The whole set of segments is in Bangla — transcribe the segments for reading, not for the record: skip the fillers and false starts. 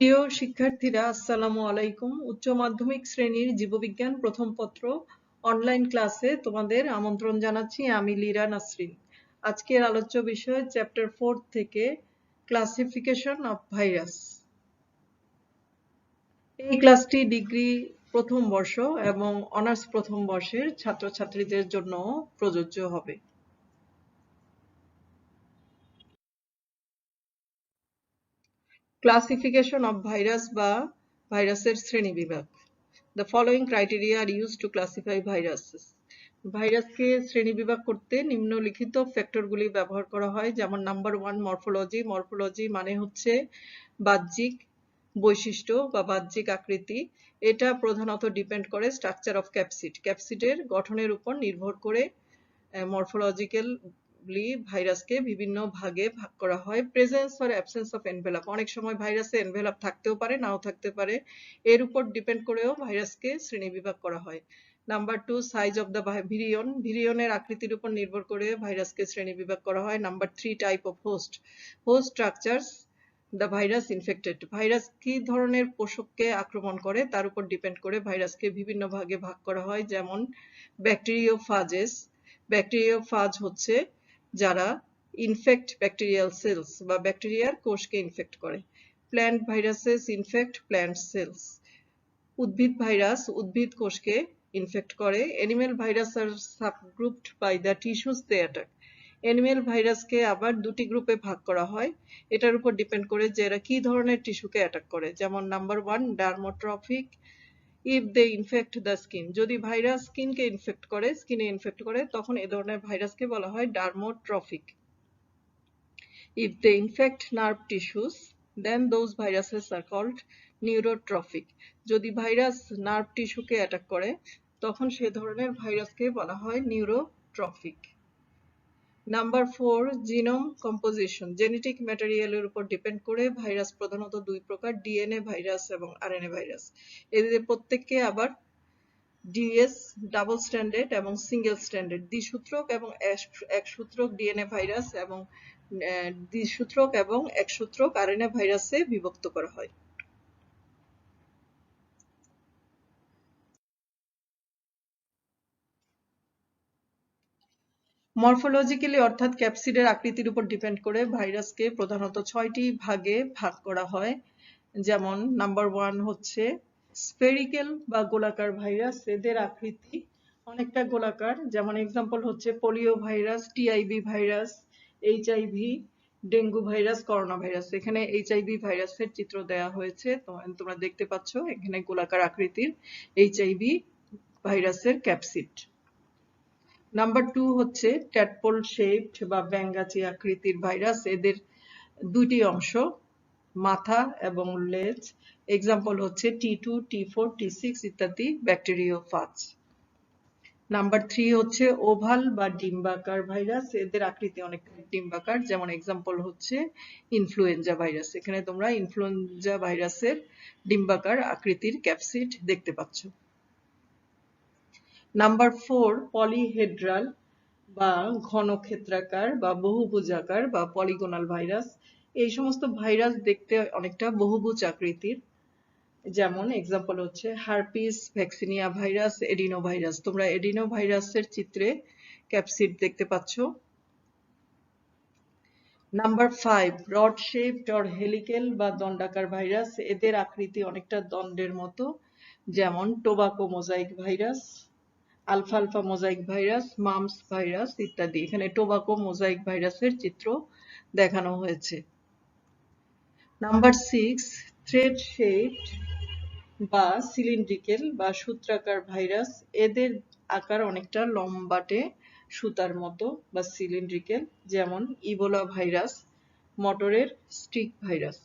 প্রিয় শিক্ষার্থীরা, আসসালামু আলাইকুম। উচ্চ মাধ্যমিক শ্রেণীর জীববিজ্ঞান প্রথম পত্র অনলাইন ক্লাসে তোমাদের আমন্ত্রণ জানাচ্ছি। আমি লীরা নাসরিন। আজকের আলোচ্য বিষয় চ্যাপ্টার 4 থেকে ক্লাসিফিকেশন অফ ভাইরাস। এই ক্লাসটি ডিগ্রি প্রথম বর্ষ এবং অনার্স প্রথম বর্ষের ছাত্রছাত্রীদের জন্য প্রযোজ্য হবে। ক্লাসিফিকেশন অফ ভাইরাস বা ভাইরাসের শ্রেণীবিভাগ। The following criteria are used to classify viruses. ভাইরাসকে শ্রেণীবিভাগ করতে নিম্নলিখিত ফ্যাক্টরগুলি ব্যবহার করা হয়, যেমন নাম্বার 1 মরফোলজি। মরফোলজি মানে হচ্ছে বাহ্যিক বৈশিষ্ট্য বা বাহ্যিক আকৃতি। এটা প্রধানত ডিপেন্ড করে স্ট্রাকচার অফ ক্যাপসিড। ক্যাপসিডের গঠনের উপর নির্ভর করে মরফোলজিক্যালি ভাইরাসকে বিভিন্ন ভাগে ভাগ করা হয়। Presence or absence of envelope, অনেক সময় ভাইরাসে এনভেলাপ থাকতেও পারে, নাও থাকতে পারে। এর উপর ডিপেন্ড করেও ভাইরাসকে শ্রেণীবিভাগ করা হয়। Number 2 size of the virion. ভিরিয়নের আকৃতির উপর নির্ভর করে ভাইরাসকে শ্রেণীবিভাগ করা হয়। Number 3 type of host. Host structures the virus infected. Virus কি ধরনের পোষককে আক্রমণ করে তার উপর ডিপেন্ড করে ভাইরাসকে বিভিন্ন ভাগে ভাগ করা হয়, যেমন ব্যাকটেরিওফাজেস। ব্যাকটেরিওফাজ হচ্ছে যারা ইনফেক্ট ব্যাকটেরিয়াল সেলস বা ব্যাকটেরিয়ার কোষকে ইনফেক্ট করে। Plant viruses infect plant cells. উদ্ভিদ ভাইরাস উদ্ভিদ কোষকে ইনফেক্ট করে। Animal virus are subgrouped by the tissues they attack. Animal ভাইরাসকে আবার দুটি গ্রুপে ভাগ করা হয়, এটার উপর ডিপেন্ড করে যে এরা কি ধরনের টিস্যুকে অ্যাটাক করে। যেমন number 1 dermotropic. If they infect the skin, যদি ভাইরাস স্কিনকে ইনফেক্ট করে তখন এ ধরনের ভাইরাসকে বলা হয় dermotropic. If they infect nerve tissues then those viruses are called neurotropic. যদি ভাইরাস নার্ভ টিস্যুকে অ্যাটাক করে তখন সে ধরনের ভাইরাসকে বলা হয় neurotropic. Number 4 genome composition. Genetic ম্যাটেরিয়ালের উপর ডিপেন্ড করে ভাইরাস প্রধানত দুই প্রকার, ডিএনএ ভাইরাস এবং আরএনএ ভাইরাস। এদের প্রত্যেককে আবার ডিএস ডাবল স্ট্যান্ডার্ড এবং সিঙ্গেল স্ট্যান্ডার্ড, দ্বিসূত্রক এবং একসূত্রক ডিএনএ ভাইরাস এবং দ্বিসূত্রক এবং একসূত্রক আরএনএ ভাইরাসে বিভক্ত করা হয়। মরফোলজিক্যালি অর্থাৎ ক্যাপসিডের আকৃতির উপর ডিপেন্ড করে ভাইরাসকে প্রধানত 6টি ভাগে ভাগ করা হয়, যেমন নাম্বার 1 হচ্ছে স্ফেরিক্যাল বা গোলাকার ভাইরাস। এদের আকৃতি অনেকটা গোলাকার, যেমন এক্সাম্পল হচ্ছে polio virus, TIV virus, HIV, dengue virus, corona virus. এখানে এইচআইভি ভাইরাসের চিত্র দেওয়া হয়েছে, তোমরা দেখতে পাচ্ছ এখানে গোলাকার আকৃতির এইচআইভি ভাইরাসের ক্যাপসিড। নাম্বার 2 হচ্ছে ট্যাডপোল শেপড বা ব্যাঙাচি আকৃতির ভাইরাস। এদের দুটি অংশ, মাথা এবং লেজ। এক্সাম্পল হচ্ছে T2, T4, T6 ইত্যাদি ব্যাকটেরিওফাজ। নাম্বার 3 হচ্ছে ওভাল বা ডিম্বাকার ভাইরাস। এদের আকৃতি অনেকটা ডিম্বাকার, যেমন এক্সাম্পল হচ্ছে ইনফ্লুয়েঞ্জা ভাইরাস। এখানে তোমরা ইনফ্লুয়েঞ্জা ভাইরাসের ডিম্বাকার আকৃতির ক্যাপসিড দেখতে পাচ্ছ। নাম্বার 4 পলিহেড্রাল বা ঘনক্ষেত্রাকার বা বহুভুজাকার বা পলিগোনাল ভাইরাস। এই সমস্ত ভাইরাস দেখতে অনেকটা বহুভুজ আকৃতির, যেমন এক্সাম্পল হচ্ছে herpes, vaccinia virus, adeno virus. তোমরা এডিনো ভাইরাসের চিত্রে ক্যাপসিড দেখতে পাচ্ছ। Number 5 rod shaped or helical বা দণ্ডাকার ভাইরাস। এদের আকৃতি অনেকটা দণ্ডের মতো, যেমন টোবাকো মোজাইক ভাইরাস, আলফালফা মোজাইক ভাইরাস, মামস ভাইরাস ইত্যাদি। এখানে টোবাকো মোজাইক ভাইরাসের চিত্র দেখানো হয়েছে। নাম্বার 6 থ্রেড শেপড বা সিলিন্ড্রিক্যাল বা সূত্রাকার ভাইরাস। এদের আকার অনেকটা লম্বাটে সুতার মতো বা সিলিন্ড্রিক্যাল, যেমন ইবোলা ভাইরাস, মটরের স্টিক ভাইরাস।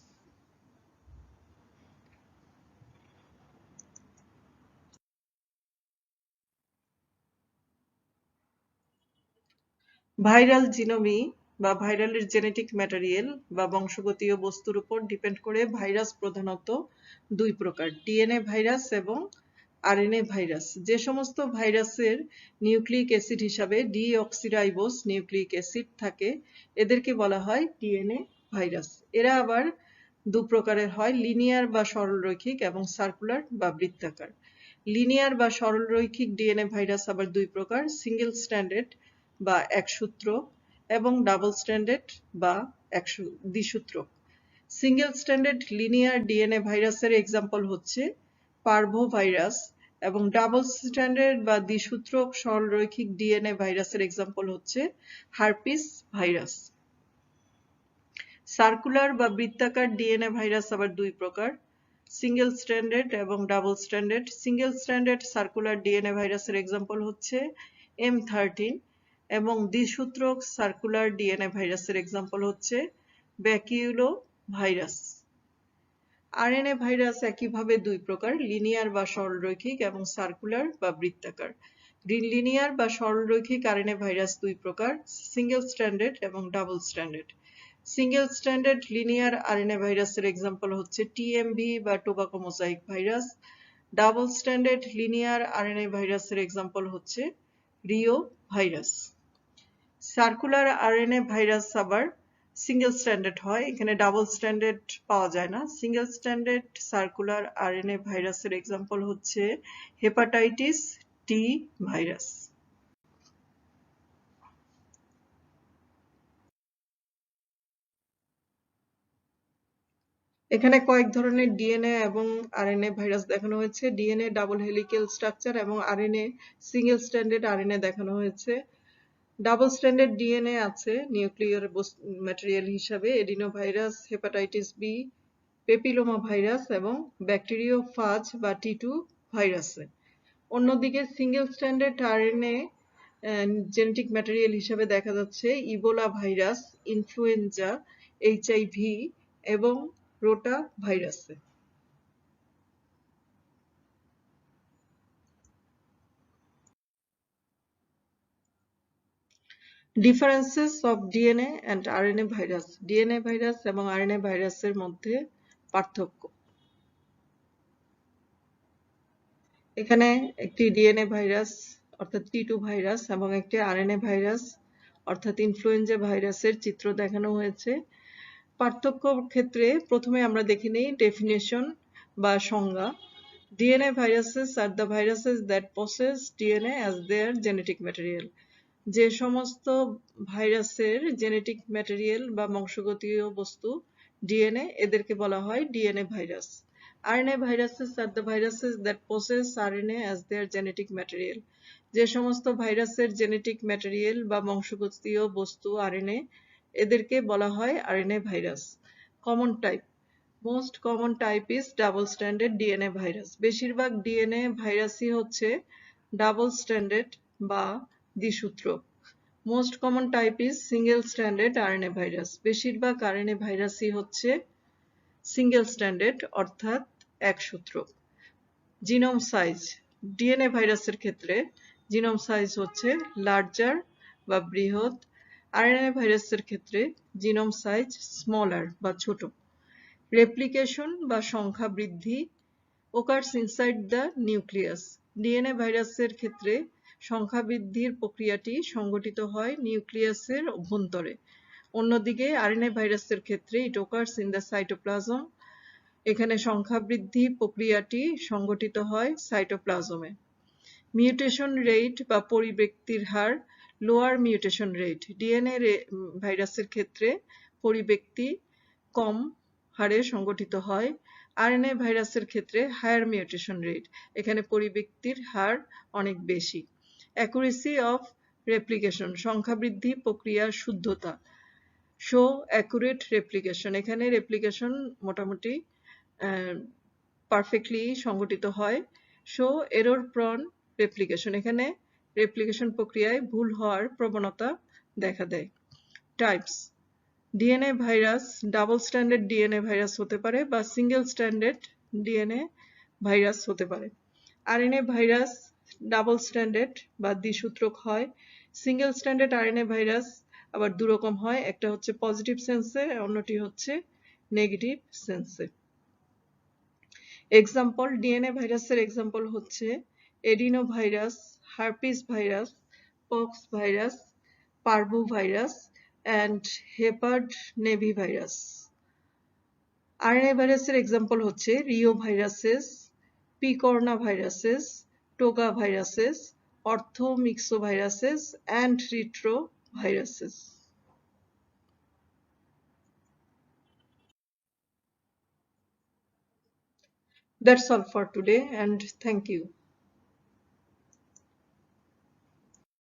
ভাইরাল জিনোমি বা ভাইরালের জেনেটিক ম্যাটেরিয়াল বা বংশগতীয় বস্তুর উপর ডিপেন্ড করে ভাইরাস প্রধানত দুই প্রকার, ডিএনএ ভাইরাস এবং আরএনএ ভাইরাস। যে সমস্ত ভাইরাসের নিউক্লিক অ্যাসিড হিসাবে ডিঅক্সিরাইবোস নিউক্লিক অ্যাসিড থাকে এদেরকে বলা হয় ডিএনএ ভাইরাস। এরা আবার দু প্রকারের হয়, লিনিয়ার বা সরলরৈখিক এবং সার্কুলার বা বৃত্তাকার। লিনিয়ার বা সরলরৈখিক ডিএনএ ভাইরাস আবার দুই প্রকার, সিঙ্গেল স্ট্র্যান্ডেড বা একসূত্র এবং ডাবল স্ট্র্যান্ডেড বা দ্বিসূত্রক। সিঙ্গেল স্ট্র্যান্ডেড লিনিয়ার ডিএনএ ভাইরাসের এক্সাম্পল হচ্ছে পার্ভোভাইরাস এবং ডাবল স্ট্র্যান্ডেড বা দ্বিসূত্রক সরলরৈখিক ডিএনএ ভাইরাসের এক্সাম্পল হচ্ছে হার্পিস ভাইরাস। সার্কুলার বা বৃত্তাকার ডিএনএ ভাইরাস আবার দুই প্রকার, সিঙ্গেল স্ট্র্যান্ডেড এবং double stranded. Single stranded circular DNA ভাইরাসের এক্সাম্পল হচ্ছে M13 এবং দ্বিসূত্রক সার্কুলার ডিএনএ ভাইরাসের এক্সাম্পল হচ্ছে ব্যাকিউলো ভাইরাস। আরএনএ ভাইরাস একইভাবে দুই প্রকার, লিনিয়ার বা সরলরৈখিক এবং সার্কুলার বা বৃত্তাকার। লিনিয়ার বা সরলরৈখিক আরএনএ ভাইরাস দুই প্রকার, সিঙ্গেল স্ট্র্যান্ডেড এবং double stranded. Single stranded linear RNA ভাইরাসের এক্সাম্পল হচ্ছে টিএমভি বা tobacco mosaic virus. Double stranded linear RNA ভাইরাসের এক্সাম্পল হচ্ছে Rio virus. Circular RNA virus আবার সিঙ্গেল স্ট্র্যান্ডেড হয়, এখানে ডাবল স্ট্র্যান্ডেড পাওয়া যায় না। সিঙ্গেল স্ট্র্যান্ডেড সার্কুলার আরএনএ ভাইরাসের এক্সাম্পল হচ্ছে হেপাটাইটিস টি ভাইরাস। এখানে কয়েক ধরনের ডিএনএ এবং আরএনএ ভাইরাস দেখানো হয়েছে। ডিএনএ ডাবল হেলিক্যাল স্ট্রাকচার এবং আরএনএ সিঙ্গেল স্ট্র্যান্ডেড আরএনএ দেখানো হয়েছে। ডাবল স্ট্র্যান্ডেড ডিএনএ আছে নিউক্লিয়ার ম্যাটেরিয়াল হিসাবে adenovirus, hepatitis B, papilloma virus এবং ব্যাকটেরিওফাজ বা টি2 ভাইরাসে। অন্যদিকে single stranded RNA genetic material হিসাবে দেখা যাচ্ছে ইবোলা ভাইরাস, ইনফ্লুয়েঞ্জা, এইচআইভি এবং রোটা ভাইরাসে। Differences of DNA and RNA virus. DNA virus এবং আরএনএ ভাইরাসের মধ্যে পার্থক্য। এখানে একটি ডিএনএ ভাইরাস অর্থাৎ টি2 ভাইরাস এবং একটি আরএনএ ভাইরাস অর্থাৎ ইনফ্লুয়েঞ্জা ভাইরাসের চিত্র দেখানো হয়েছে। পার্থক্যর ক্ষেত্রে প্রথমে আমরা দেখে নিই ডেফিনেশন বা সংজ্ঞা। DNA viruses are the viruses that possess DNA as their genetic material. যে সমস্ত ভাইরাসের জেনেটিক ম্যাটেরিয়াল বা বংশগতীয় বস্তু ডিএনএ, এদেরকে বলা হয় DNA virus. RNA viruses are the viruses that possess RNA as their genetic material. যে সমস্ত ভাইরাসের জেনেটিক ম্যাটেরিয়াল বা বংশগতীয় বস্তু আরএনএ, এদেরকে বলা হয় RNA virus. Common type. Most common type is double stranded DNA virus. বেশিরভাগ ডিএনএ ভাইরাসই হচ্ছে ডাবল স্ট্র্যান্ডেড বা দ্বিসূত্রক। Most common type is single stranded RNA virus. বেশিরভাগ আরএনএ ভাইরাসই হচ্ছে সিঙ্গেল স্ট্র্যান্ডেড অর্থাৎ একসূত্রক। Genome size. ডিএনএ ভাইরাসের ক্ষেত্রে জিনোম সাইজ হচ্ছে লার্জার বা বৃহৎ। আরএনএ ভাইরাসের ক্ষেত্রে জিনোম সাইজ স্মলার বা ছোট। রেপ্লিকেশন বা সংখ্যা বৃদ্ধি occurs inside the nucleus. DNA ভাইরাসের ক্ষেত্রে সংখ্যা বৃদ্ধির প্রক্রিয়াটি সংঘটিত হয় নিউক্লিয়াসের অভ্যন্তরে। অন্যদিকে আরএনএ ভাইরাসের ক্ষেত্রে it occurs in the cytoplasm. এখানে সংখ্যা বৃদ্ধি প্রক্রিয়াটি সংঘটিত হয় সাইটোপ্লাজমে। মিউটেশন রেট বা পরিব্যক্তির হার, লোয়ার মিউটেশন রেট। ডিএনএ ভাইরাসের ক্ষেত্রে পরিব্যক্তি কম হারে সংঘটিত হয়। আরএনএ ভাইরাসের ক্ষেত্রে হায়ার মিউটেশন রেট, এখানে পরিব্যক্তির হার অনেক বেশি। অ্যাকুরেসি অফ রেপ্লিকেশন, সংখ্যা বৃদ্ধি প্রক্রিয়ার শুদ্ধতা। শো অ্যাকুরেট রেপ্লিকেশন, এখানে রেপ্লিকেশন মোটামুটি পারফেক্টলি সংঘটিত হয়। শো এরর প্রন রেপ্লিকেশন, এখানে রেপ্লিকেশন প্রক্রিয়ায় ভুল হওয়ার প্রবণতা দেখা দেয়। Types. DNA virus double stranded DNA virus হতে পারে বা সিঙ্গেল স্ট্র্যান্ডেড ডিএনএ ভাইরাস হতে পারে। আরএনএ ভাইরাস ডাবল স্ট্র্যান্ডেড বা দ্বিসূত্রক হয়। সিঙ্গেল স্ট্র্যান্ডেড আরএনএ ভাইরাস আবার দুরকম হয়, একটা হচ্ছে পজিটিভ সেন্সে, অন্যটি হচ্ছে নেগেটিভ সেন্সে। এক্সাম্পল, ডিএনএ ভাইরাসের এক্সাম্পল হচ্ছে adeno virus, herpes virus, pox virus, parvo virus and hepadna virus. RNA ভাইরাসের এক্সাম্পল হচ্ছে reo viruses, picorna viruses, toga viruses, orthomyxoviruses and retroviruses. That's all for today and thank you.